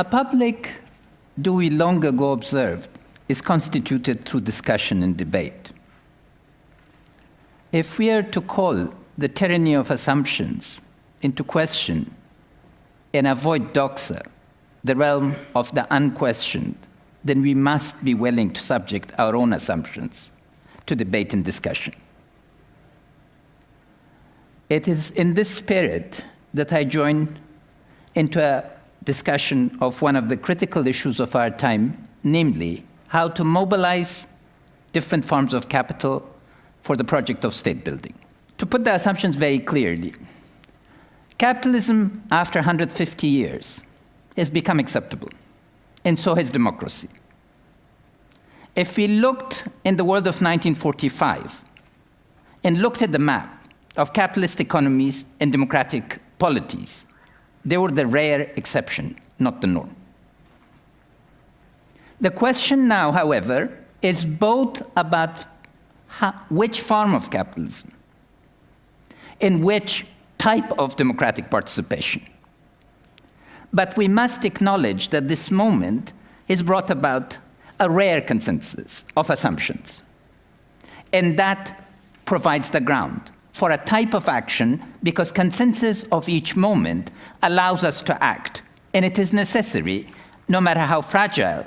A public, Dewey long ago observed, is constituted through discussion and debate. If we are to call the tyranny of assumptions into question and avoid doxa, the realm of the unquestioned, then we must be willing to subject our own assumptions to debate and discussion. It is in this spirit that I join into a discussion of one of the critical issues of our time, namely, how to mobilize different forms of capital for the project of state building. To put the assumptions very clearly, capitalism, after 150 years, has become acceptable, and so has democracy. If we looked in the world of 1945 and looked at the map of capitalist economies and democratic polities, they were the rare exception, not the norm. The question now, however, is both about which form of capitalism and which type of democratic participation. But we must acknowledge that this moment has brought about a rare consensus of assumptions, and that provides the ground for a type of action because consensus of each moment allows us to act, and it is necessary, no matter how fragile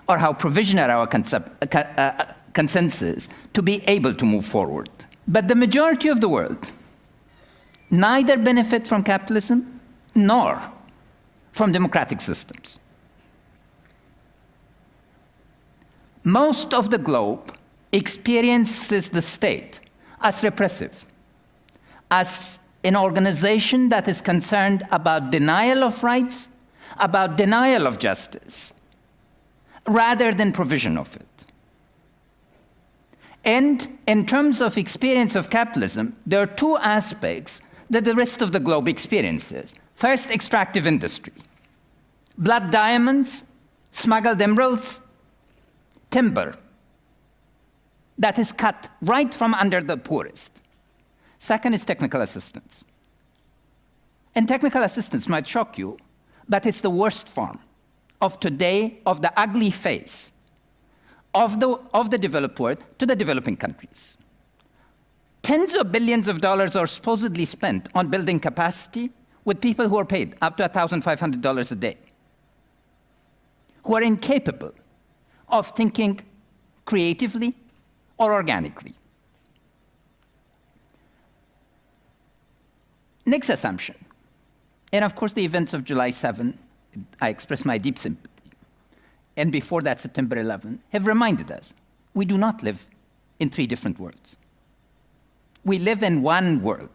or how provisional our consensus, to be able to move forward. But the majority of the world neither benefit from capitalism nor from democratic systems. Most of the globe experiences the state as repressive, as an organization that is concerned about denial of rights, about denial of justice, rather than provision of it. And in terms of experience of capitalism, there are two aspects that the rest of the globe experiences. First, extractive industry. Blood diamonds, smuggled emeralds, timber that is cut right from under the poorest. Second is technical assistance. And technical assistance might shock you, but it's the worst form of today, of the ugly face of the developed world to the developing countries. Tens of billions of dollars are supposedly spent on building capacity with people who are paid up to $1,500 a day, who are incapable of thinking creatively or organically. Next assumption, and of course the events of July 7, I express my deep sympathy, and before that September 11, have reminded us we do not live in three different worlds. We live in one world.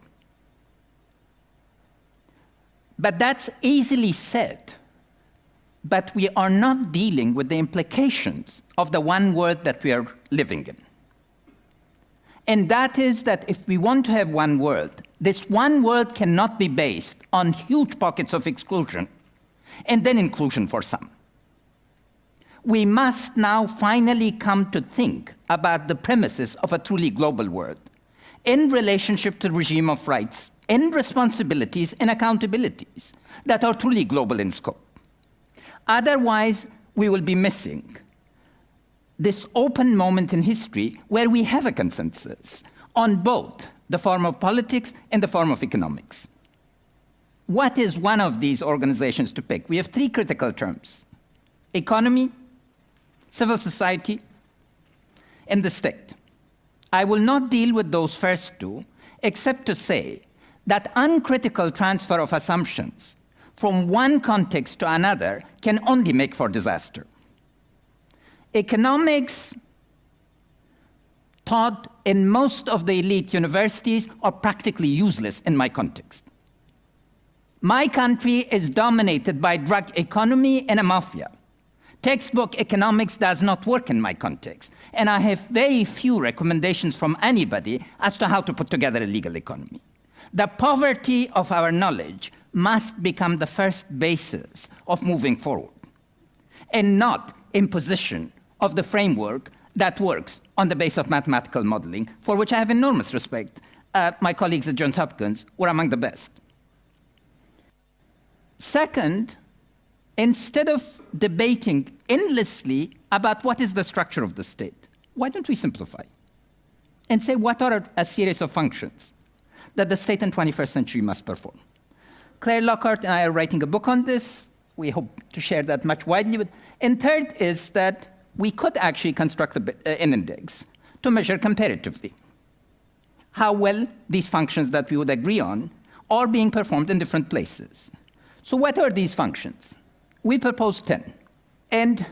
But that's easily said, but we are not dealing with the implications of the one world that we are living in. And that is that if we want to have one world, this one world cannot be based on huge pockets of exclusion and then inclusion for some. We must now finally come to think about the premises of a truly global world in relationship to the regime of rights and responsibilities and accountabilities that are truly global in scope. Otherwise, we will be missing this open moment in history where we have a consensus on both the form of politics and the form of economics. What is one of these organizations to pick? We have three critical terms: economy, civil society, and the state. I will not deal with those first two, except to say that uncritical transfer of assumptions from one context to another can only make for disaster. Economics taught in most of the elite universities are practically useless in my context. My country is dominated by drug economy and a mafia. Textbook economics does not work in my context, and I have very few recommendations from anybody as to how to put together a legal economy. The poverty of our knowledge must become the first basis of moving forward, and not imposition of the framework that works on the basis of mathematical modeling, for which I have enormous respect. My colleagues at Johns Hopkins were among the best. Second, instead of debating endlessly about what is the structure of the state, why don't we simplify and say what are a series of functions that the state in the 21st century must perform? Claire Lockhart and I are writing a book on this. We hope to share that much widely. And third is that we could actually construct an index to measure comparatively how well these functions that we would agree on are being performed in different places. So what are these functions? We propose 10. And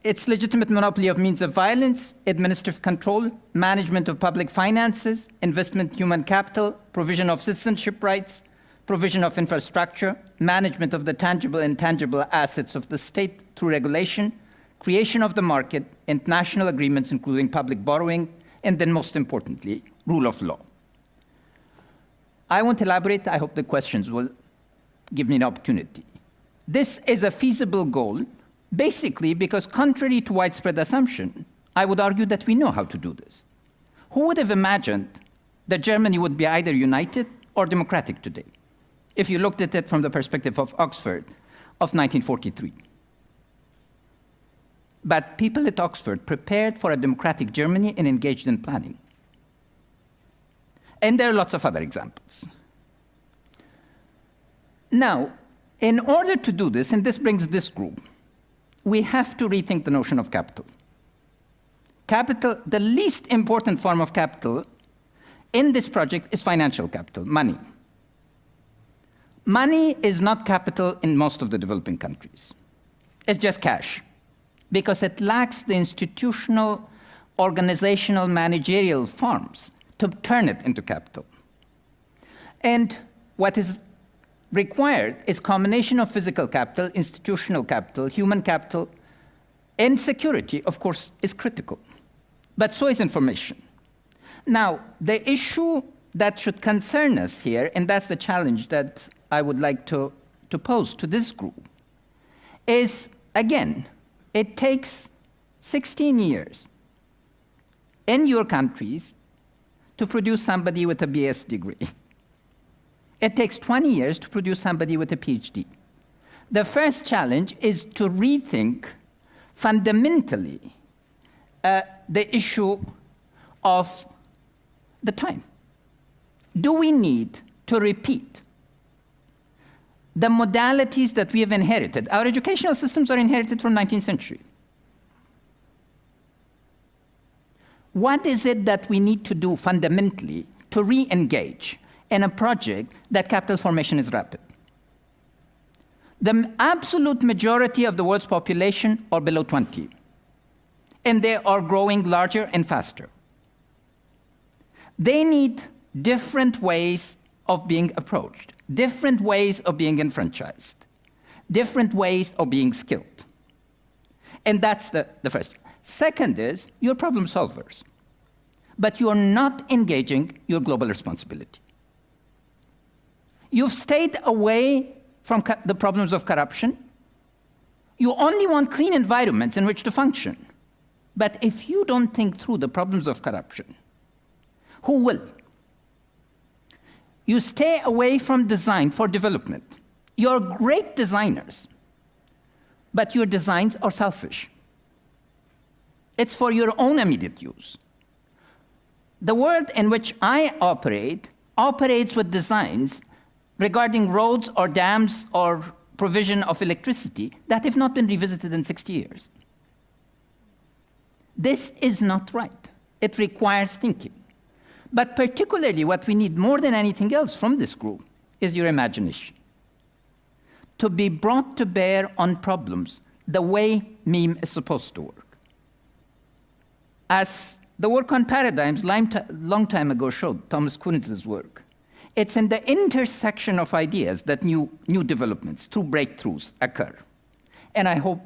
it's legitimate monopoly of means of violence, administrative control, management of public finances, investment in human capital, provision of citizenship rights, provision of infrastructure, management of the tangible and intangible assets of the state through regulation, creation of the market, international agreements, including public borrowing, and then most importantly, rule of law. I won't elaborate. I hope the questions will give me an opportunity. This is a feasible goal, basically because contrary to widespread assumption, I would argue that we know how to do this. Who would have imagined that Germany would be either united or democratic today, if you looked at it from the perspective of Oxford of 1943? But people at Oxford prepared for a democratic Germany and engaged in planning. And there are lots of other examples. Now, in order to do this, and this brings this group, we have to rethink the notion of capital. Capital, the least important form of capital in this project is financial capital, money. Money is not capital in most of the developing countries. It's just cash, because it lacks the institutional, organizational, managerial forms to turn it into capital. And what is required is combination of physical capital, institutional capital, human capital, and security, of course, is critical. But so is information. Now, the issue that should concern us here, and that's the challenge that I would like to pose to this group, is, again, it takes 16 years in your countries to produce somebody with a BS degree. It takes 20 years to produce somebody with a PhD. The first challenge is to rethink fundamentally the issue of the time. Do we need to repeat the modalities that we have inherited? Our educational systems are inherited from the 19th century. What is it that we need to do fundamentally to re-engage in a project that capital formation is rapid? The absolute majority of the world's population are below 20, and they are growing larger and faster. They need different ways of being approached, different ways of being enfranchised, different ways of being skilled. And that's the first. Second is, you're problem solvers, but you are not engaging your global responsibility. You've stayed away from the problems of corruption. You only want clean environments in which to function. But if you don't think through the problems of corruption, who will? You stay away from design for development. You're great designers, but your designs are selfish. It's for your own immediate use. The world in which I operate operates with designs regarding roads or dams or provision of electricity that have not been revisited in 60 years. This is not right. It requires thinking. But particularly what we need more than anything else from this group is your imagination. To be brought to bear on problems the way meme is supposed to work. As the work on paradigms long time ago showed, Thomas Kunitz's work, it's in the intersection of ideas that new developments, true breakthroughs occur. And I hope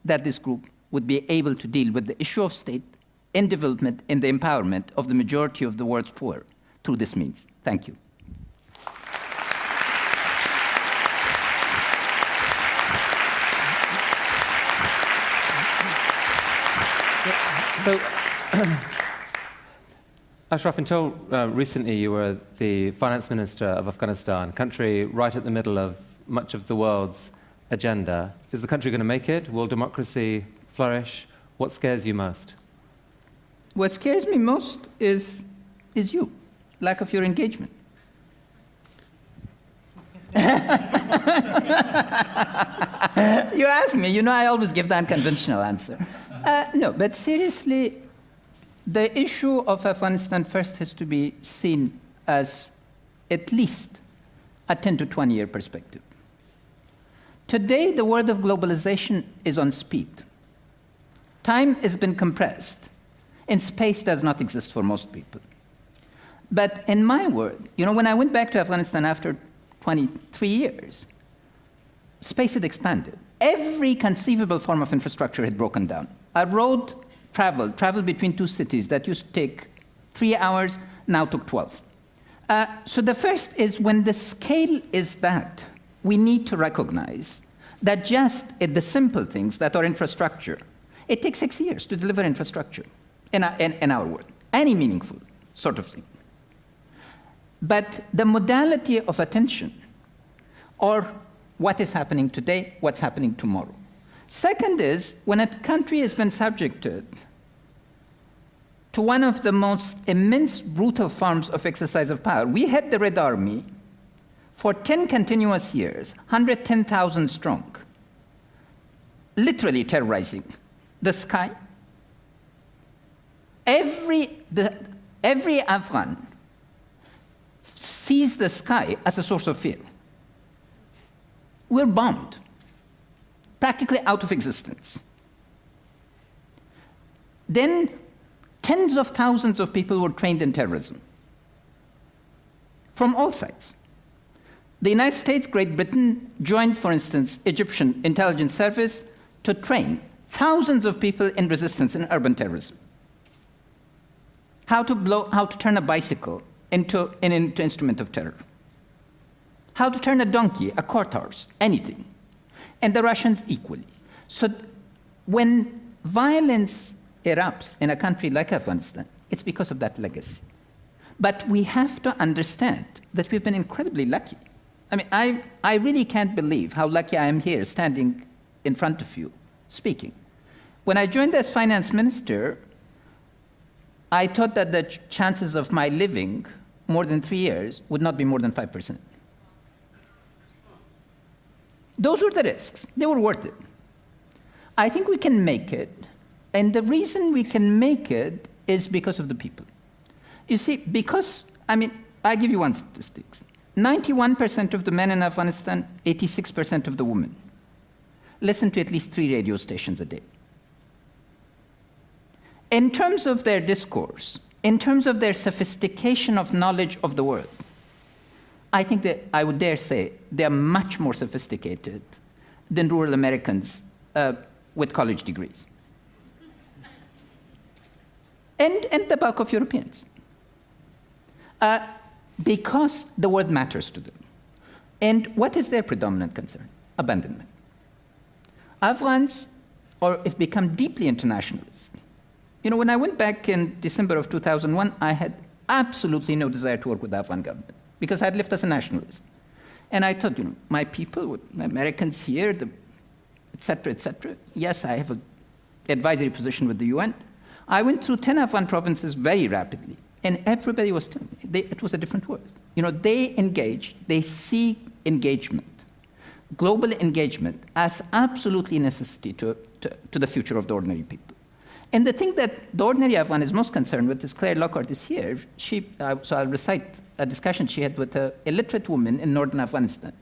that this group would be able to deal with the issue of state in development and the empowerment of the majority of the world's poor through this means. Thank you. So, Ashraf, until recently you were the finance minister of Afghanistan, a country right at the middle of much of the world's agenda. Is the country going to make it? Will democracy flourish? What scares you most? What scares me most is you, lack of your engagement. You ask me, you know I always give the unconventional answer. No, but seriously, the issue of Afghanistan first has to be seen as at least a 10 to 20-year perspective. Today, the world of globalization is on speed. Time has been compressed, and space does not exist for most people. But in my world, you know, when I went back to Afghanistan after 23 years, space had expanded. Every conceivable form of infrastructure had broken down. A road travel between two cities that used to take 3 hours, now took 12. So the first is when the scale is that, we need to recognize that just at the simple things that are infrastructure, it takes 6 years to deliver infrastructure in our world, any meaningful sort of thing. But the modality of attention, or what is happening today, what's happening tomorrow. Second is, when a country has been subjected to one of the most immense, brutal forms of exercise of power. We had the Red Army for 10 continuous years, 110,000 strong, literally terrorizing the sky. Every Afghan sees the sky as a source of fear. We're bombed, practically out of existence. Then tens of thousands of people were trained in terrorism from all sides. The United States, Great Britain joined, for instance, Egyptian intelligence service to train thousands of people in resistance in urban terrorism. How to turn a bicycle into an instrument of terror. How to turn a donkey, a cart horse, anything. And the Russians equally. So when violence erupts in a country like Afghanistan, it's because of that legacy. But we have to understand that we've been incredibly lucky. I mean, I really can't believe how lucky I am here standing in front of you, speaking. When I joined as finance minister, I thought that the chances of my living more than 3 years would not be more than 5%. Those were the risks. They were worth it. I think we can make it, and the reason we can make it is because of the people. You see, because, I mean, I'll give you one statistic. 91% of the men in Afghanistan, 86% of the women, listen to at least 3 radio stations a day. In terms of their discourse, in terms of their sophistication of knowledge of the world, I think that I would dare say they're much more sophisticated than rural Americans with college degrees. And the bulk of Europeans. Because the world matters to them. And what is their predominant concern? Abandonment. Afghans have become deeply internationalist. You know, when I went back in December of 2001, I had absolutely no desire to work with the Afghan government because I had lived as a nationalist. And I thought, you know, my people, the Americans here, et cetera, yes, I have an advisory position with the UN. I went through 10 Afghan provinces very rapidly, and everybody was telling me it was a different world. You know, they engage, they see engagement, global engagement as absolutely necessity to the future of the ordinary people. And the thing that the ordinary Afghan is most concerned with is Claire Lockhart is here. So I'll recite a discussion she had with a illiterate woman in northern Afghanistan.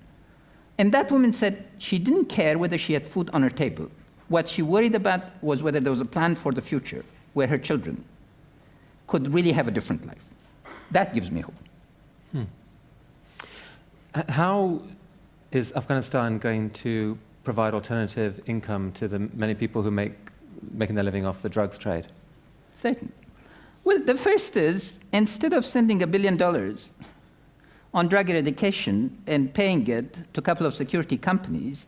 And that woman said she didn't care whether she had food on her table. What she worried about was whether there was a plan for the future where her children could really have a different life. That gives me hope. How is Afghanistan going to provide alternative income to the many people who making their living off the drugs trade? Certainly. Well, the first is, instead of sending $1 billion on drug eradication and paying it to a couple of security companies,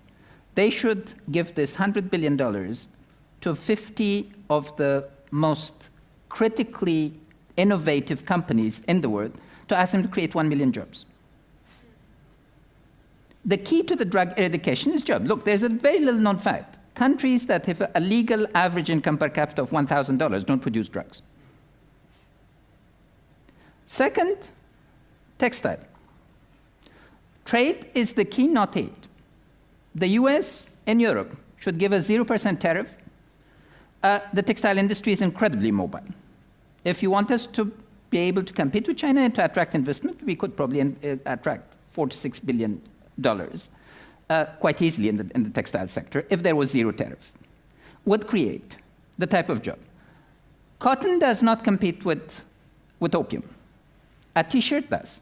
they should give this $100 billion to 50 of the most critically innovative companies in the world to ask them to create 1 million jobs. The key to the drug eradication is jobs. Look, there's a very little known fact. Countries that have a legal average income per capita of $1,000 don't produce drugs. Second, textile. Trade is the key, not aid. The US and Europe should give a 0% tariff. The textile industry is incredibly mobile. If you want us to be able to compete with China and to attract investment, we could probably attract $4 to $6 billion quite easily in the textile sector if there was zero tariffs. Would create the type of job. Cotton does not compete with opium. A T-shirt does.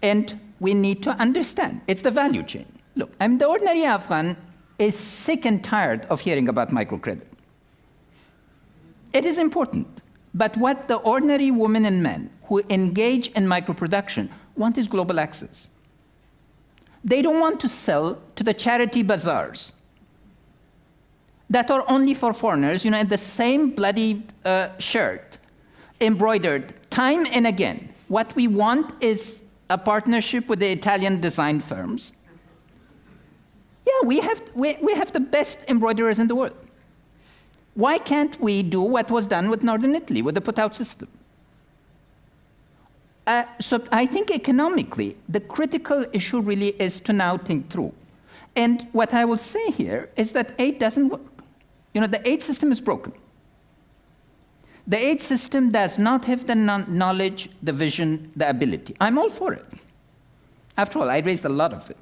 And we need to understand, it's the value chain. Look, the ordinary Afghan is sick and tired of hearing about microcredit. It is important, but what the ordinary women and men who engage in microproduction want is global access. They don't want to sell to the charity bazaars that are only for foreigners, in the same bloody shirt, embroidered time and again. What we want is a partnership with the Italian design firms. Yeah, we have the best embroiderers in the world. Why can't we do what was done with Northern Italy, with the put-out system? So I think economically, the critical issue really is to now think through. And what I will say here is that aid doesn't work. The aid system is broken. The aid system does not have the knowledge, the vision, the ability. I'm all for it. After all, I raised a lot of it.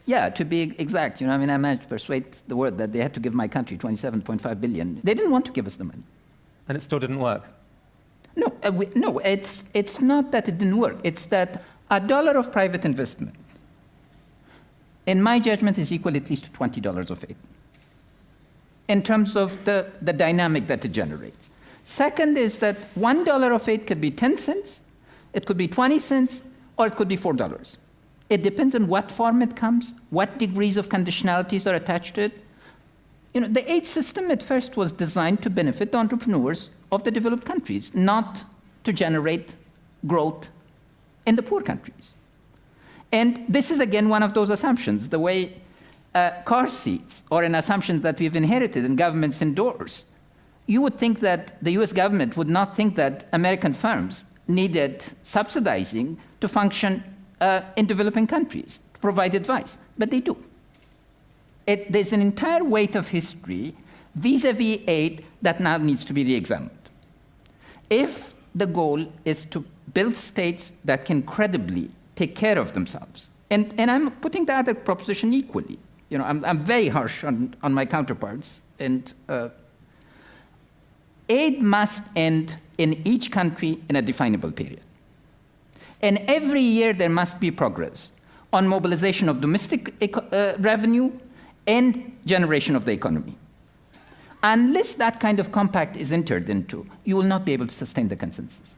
Yeah, to be exact, I managed to persuade the world that they had to give my country $27.5 billion. They didn't want to give us the money. And it still didn't work? No, it's not that it didn't work. It's that $1 of private investment, in my judgment, is equal at least to $20 of aid, in terms of the dynamic that it generates. Second is that $1 of aid could be 10 cents, it could be 20 cents, or it could be $4. It depends on what form it comes, what degrees of conditionalities are attached to it. The aid system at first was designed to benefit the entrepreneurs of the developed countries, not to generate growth in the poor countries. And this is, again, one of those assumptions. The way car seats are an assumption that we've inherited and governments endorse. You would think that the US government would not think that American firms needed subsidizing to function in developing countries, to provide advice, but they do. There's an entire weight of history vis-a-vis aid that now needs to be re-examined. If the goal is to build states that can credibly take care of themselves, and I'm putting the other proposition equally. I'm very harsh on my counterparts, and aid must end in each country in a definable period. And every year there must be progress on mobilization of domestic revenue and generation of the economy. Unless that kind of compact is entered into, you will not be able to sustain the consensus.